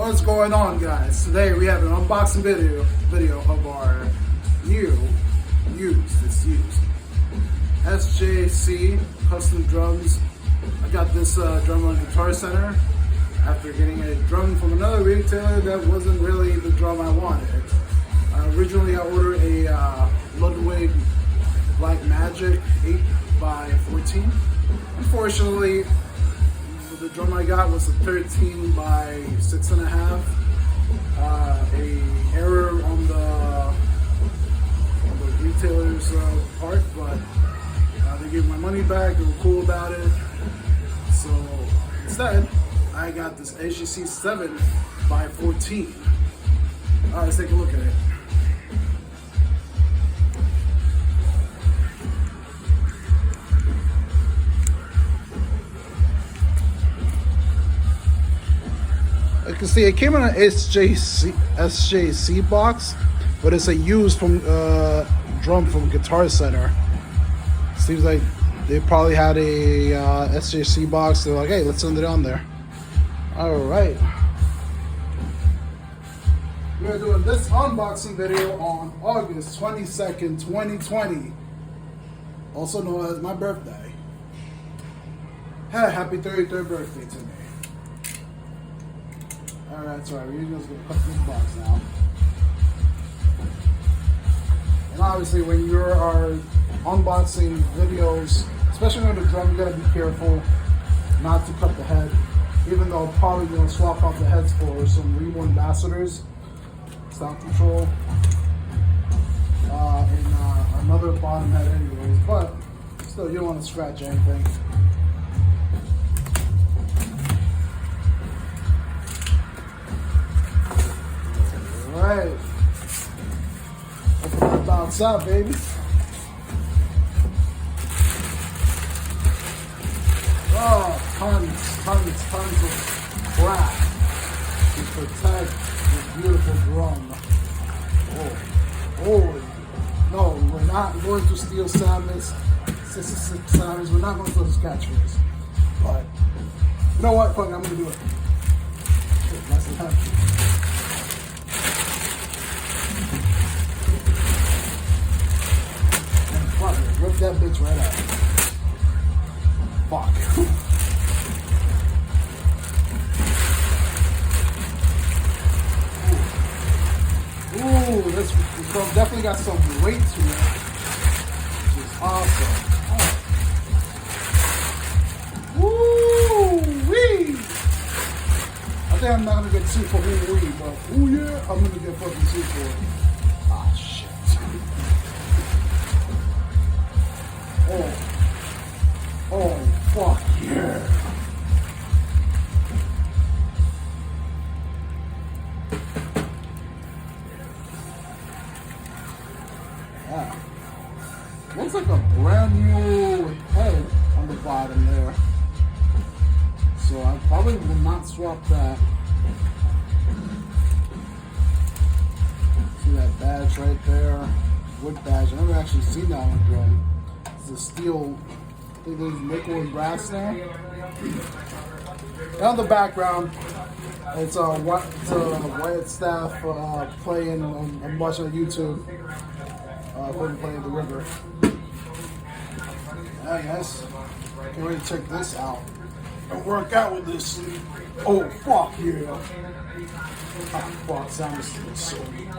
What's going on, guys? Today we have an unboxing video of our used SJC custom drums. I got this drum on Guitar Center after getting a drum from another retailer that wasn't really the drum I wanted. Originally I ordered a Ludwig Black Magic 8x14. Unfortunately, the drum I got was a 13 by 6.5. A error on the retailer's part, but they gave my money back. They were cool about it. So instead, I got this SJC 7x14. All right, let's take a look at it. You can see it came in an SJC box, but it's a used drum from Guitar Center. Seems like they probably had a SJC box. They're like, hey, let's send it on there. All right. We're doing this unboxing video on August 22nd, 2020. Also known as my birthday. Happy 33rd birthday to me. Alright, sorry, we're just going to cut this box now. And obviously when you are unboxing videos, especially with a drum, you gotta be careful not to cut the head. Even though I'm probably going to swap out the heads for some Remo Ambassadors, sound control, and another bottom head anyways, but still you don't want to scratch anything. Alright, open that bounce up, baby. Oh, tons of crap to protect this beautiful drum. Oh, no, we're not going to steal Samus. 66 Samus, we're not going to scratch this. But, you know what? Fuck, I'm going to do it. Shit, that's the time. Rip that bitch right out. Fuck. Ooh, this drum definitely got some weight to it, which is awesome. Oh. Woo-wee! I think I'm not gonna get sued for woo-wee, but ooh yeah, I'm gonna get fucking sued for it. Ah, shit. Oh, fuck yeah. Yeah. Looks like a brand new head on the bottom there. So I probably will not swap that. See that badge right there? Wood badge. I've never actually seen that on a drum. It's a steel, I think there's nickel and brass there. And on the background, it's a Wyatt Staff playing. I'm watching on YouTube. Playing the river. Yeah, guys, can't wait to check this out and work out with this. Oh fuck yeah! Oh fuck, sounds so good.